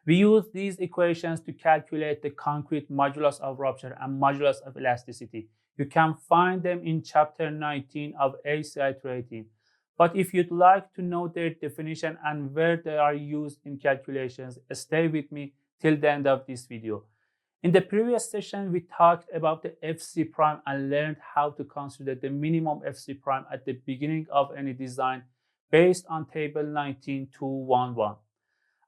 We use these equations to calculate the concrete modulus of rupture and modulus of elasticity. You can find them in chapter 19 of ACI318. But if you'd like to know their definition and where they are used in calculations, stay with me till the end of this video. In the previous session, we talked about the FC prime and learned how to consider the minimum FC prime at the beginning of any design based on table 19.2.1.1.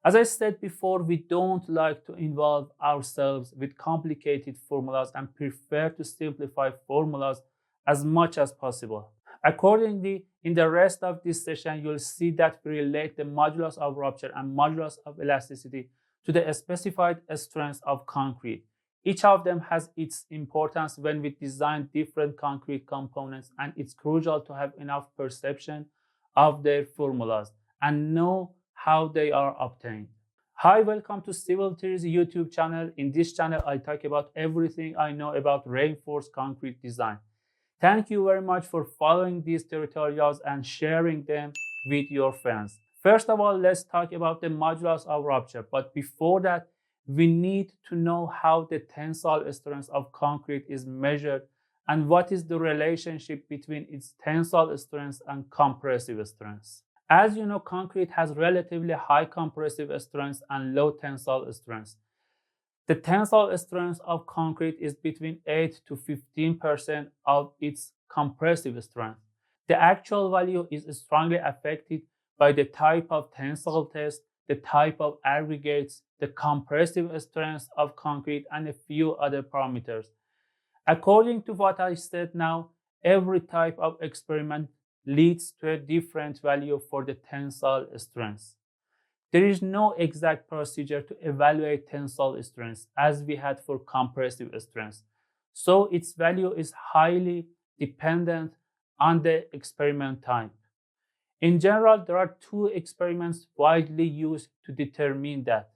As I said before, we don't like to involve ourselves with complicated formulas and prefer to simplify formulas as much as possible. Accordingly, in the rest of this session, you'll see that we relate the modulus of rupture and modulus of elasticity to the specified strengths of concrete. Each of them has its importance when we design different concrete components, and it's crucial to have enough perception of their formulas and know how they are obtained. Hi, welcome to CivilTree's YouTube channel. In this channel, I talk about everything I know about reinforced concrete design. Thank you very much for following these tutorials and sharing them with your friends. First of all, let's talk about the modulus of rupture. But before that, we need to know how the tensile strength of concrete is measured and what is the relationship between its tensile strength and compressive strength. As you know, concrete has relatively high compressive strength and low tensile strength. The tensile strength of concrete is between 8 to 15% of its compressive strength. The actual value is strongly affected by the type of tensile test, the type of aggregates, the compressive strength of concrete, and a few other parameters. According to what I said now, every type of experiment leads to a different value for the tensile strength. There is no exact procedure to evaluate tensile strength as we had for compressive strength, so its value is highly dependent on the experiment type. In general, there are two experiments widely used to determine that.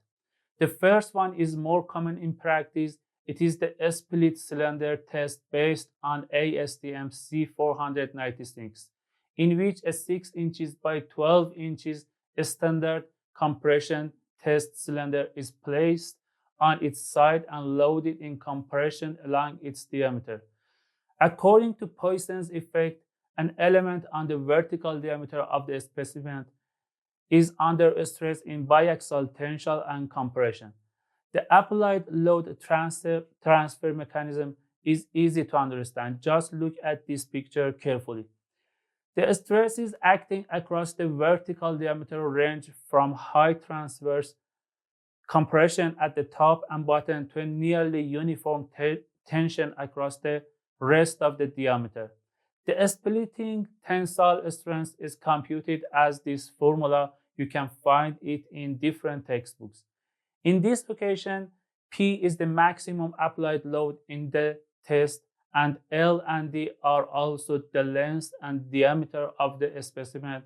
The first one is more common in practice. It is the split cylinder test based on ASTM C496, in which a 6 inches by 12 inches standard compression test cylinder is placed on its side and loaded in compression along its diameter. According to Poisson's effect, an element on the vertical diameter of the specimen is under stress in biaxial tension and compression. The applied load transfer mechanism is easy to understand. Just look at this picture carefully. The stresses acting across the vertical diameter range from high transverse compression at the top and bottom to a nearly uniform tension across the rest of the diameter. The splitting tensile strength is computed as this formula. You can find it in different textbooks. In this occasion, P is the maximum applied load in the test, and L and D are also the length and diameter of the specimen,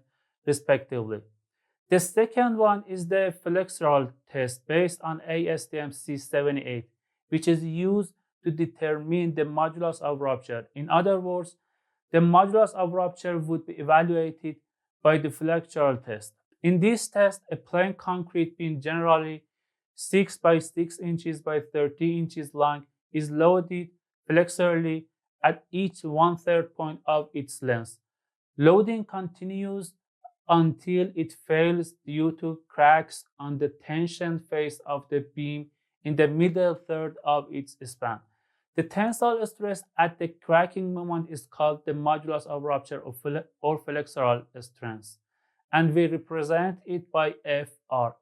respectively. The second one is the flexural test based on ASTM C78, which is used to determine the modulus of rupture. In other words, the modulus of rupture would be evaluated by the flexural test. In this test, a plain concrete beam, generally 6 by 6 inches by 30 inches long, is loaded flexurally at each 1/3 point of its length. Loading continues until it fails due to cracks on the tension face of the beam in the middle third of its span. The tensile stress at the cracking moment is called the modulus of rupture or flexural strength, and we represent it by Fr.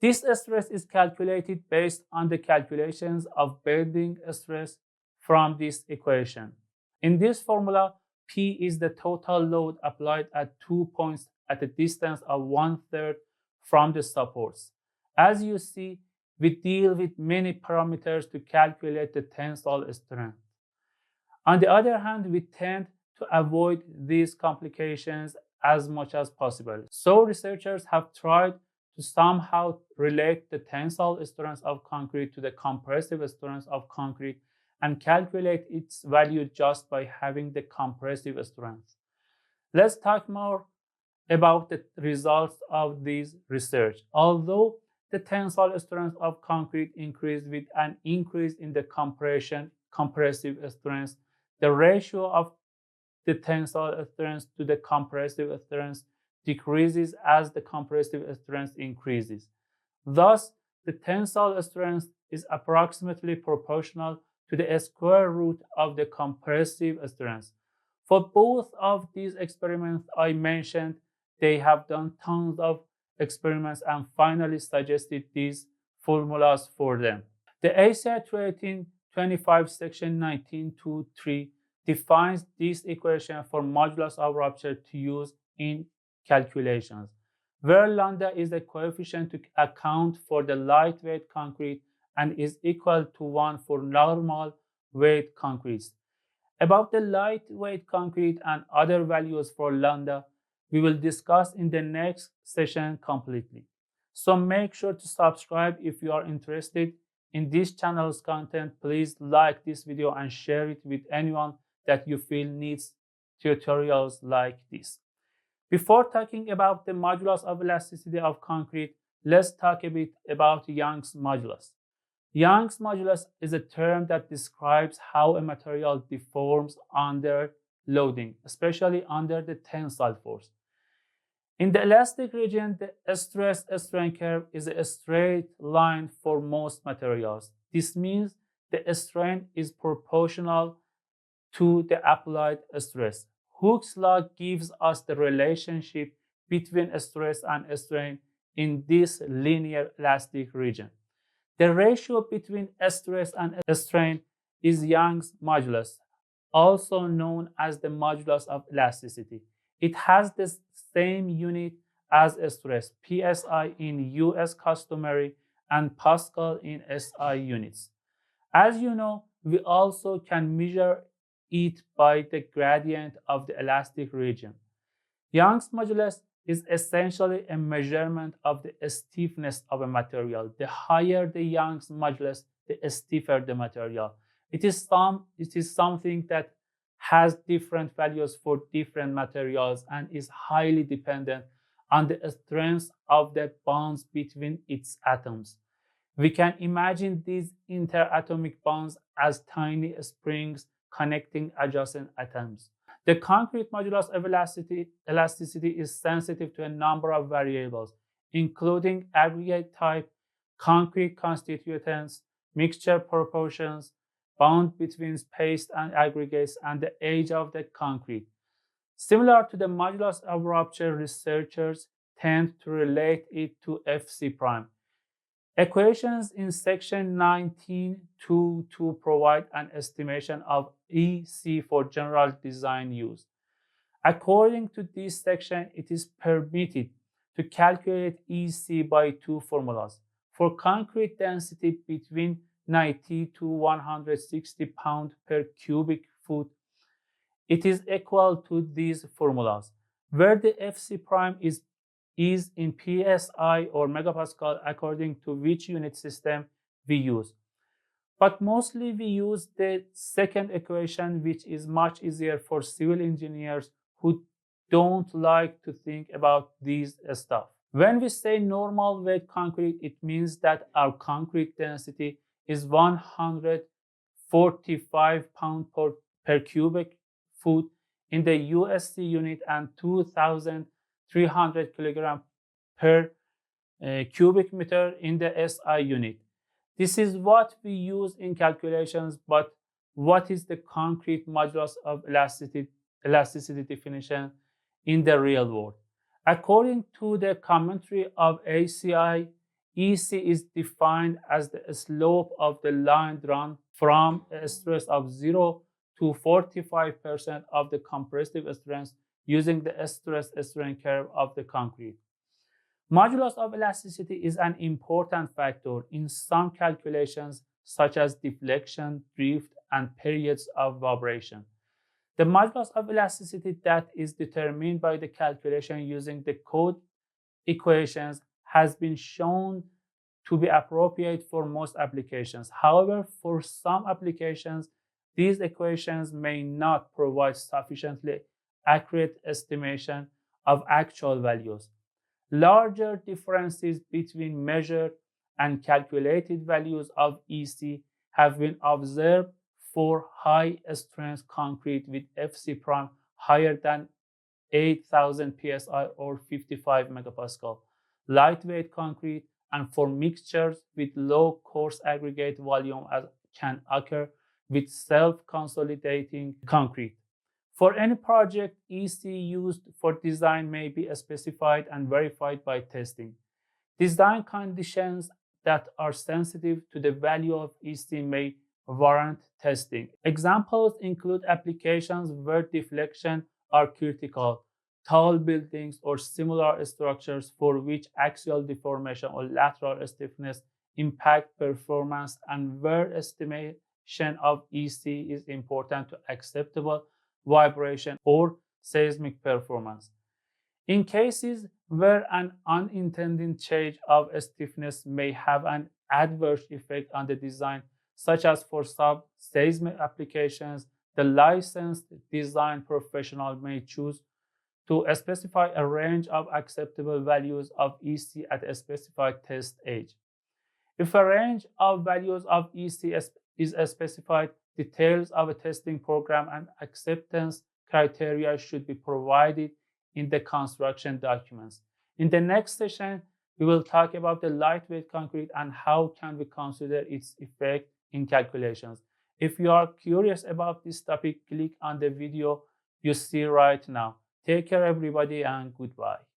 This stress is calculated based on the calculations of bending stress from this equation. In this formula, P is the total load applied at 2 points at a distance of 1/3 from the supports. As you see, we deal with many parameters to calculate the tensile strength. On the other hand, we tend to avoid these complications as much as possible. So researchers have tried to somehow relate the tensile strength of concrete to the compressive strength of concrete and calculate its value just by having the compressive strength. Let's talk more about the results of this research. Although the tensile strength of concrete increases with an increase in the compressive strength, the ratio of the tensile strength to the compressive strength decreases as the compressive strength increases. Thus, the tensile strength is approximately proportional to the square root of the compressive strength. For both of these experiments I mentioned, they have done tons of experiments and finally suggested these formulas for them. The ACI318-25 section 19.2.3 defines this equation for modulus of rupture to use in calculations, where lambda is the coefficient to account for the lightweight concrete and is equal to 1 for normal weight concretes. About the lightweight concrete and other values for lambda, we will discuss in the next session completely. So make sure to subscribe if you are interested in this channel's content. Please like this video and share it with anyone that you feel needs tutorials like this. Before talking about the modulus of elasticity of concrete, let's talk a bit about Young's modulus. Young's modulus is a term that describes how a material deforms under loading, especially under the tensile force. In the elastic region, the stress-strain curve is a straight line for most materials. This means the strain is proportional to the applied stress. Hooke's law gives us the relationship between stress and strain in this linear elastic region. The ratio between stress and strain is Young's modulus, also known as the modulus of elasticity. It has the same unit as stress, psi in US customary and Pascal in SI units. As you know, we also can measure it by the gradient of the elastic region. Young's modulus is essentially a measurement of the stiffness of a material. The higher the Young's modulus, the stiffer the material. It is something that has different values for different materials and is highly dependent on the strength of the bonds between its atoms. We can imagine these interatomic bonds as tiny springs connecting adjacent atoms. The concrete modulus of elasticity is sensitive to a number of variables, including aggregate type, concrete constituents, mixture proportions, bond between paste and aggregates, and the age of the concrete. Similar to the modulus of rupture, researchers tend to relate it to Fc prime. Equations in section 19.2.2 provide an estimation of EC for general design use. According to this section, it is permitted to calculate EC by two formulas. For concrete density between 90 to 160 pounds per cubic foot, it is equal to these formulas, where the Fc prime is in psi or megapascal according to which unit system we use. But mostly we use the second equation, which is much easier for civil engineers who don't like to think about these stuff. When we say normal weight concrete, it means that our concrete density is 145 pounds per cubic foot in the USC unit and 2,300 kilograms per cubic meter in the SI unit. This is what we use in calculations, but what is the concrete modulus of elasticity definition in the real world? According to the commentary of ACI, EC is defined as the slope of the line drawn from a stress of 0 to 45% of the compressive strength using the stress-strain curve of the concrete. Modulus of elasticity is an important factor in some calculations such as deflection, drift, and periods of vibration. The modulus of elasticity that is determined by the calculation using the code equations has been shown to be appropriate for most applications. However, for some applications, these equations may not provide sufficiently accurate estimation of actual values. Larger differences between measured and calculated values of EC have been observed for high-strength concrete with FC prime higher than 8,000 psi or 55 megapascal, lightweight concrete, and for mixtures with low coarse aggregate volume as can occur with self-consolidating concrete. For any project, EC used for design may be specified and verified by testing. Design conditions that are sensitive to the value of EC may warrant testing. Examples include applications where deflection are critical, tall buildings or similar structures for which axial deformation or lateral stiffness impact performance, and where estimation of EC is important to acceptable vibration or seismic performance. In cases where an unintended change of stiffness may have an adverse effect on the design, such as for sub-seismic applications, the licensed design professional may choose to specify a range of acceptable values of EC at a specified test age. If a range of values of EC is specified, details of a testing program and acceptance criteria should be provided in the construction documents. In the next session, we will talk about the lightweight concrete and how can we consider its effect in calculations. If you are curious about this topic, click on the video you see right now. Take care everybody and goodbye.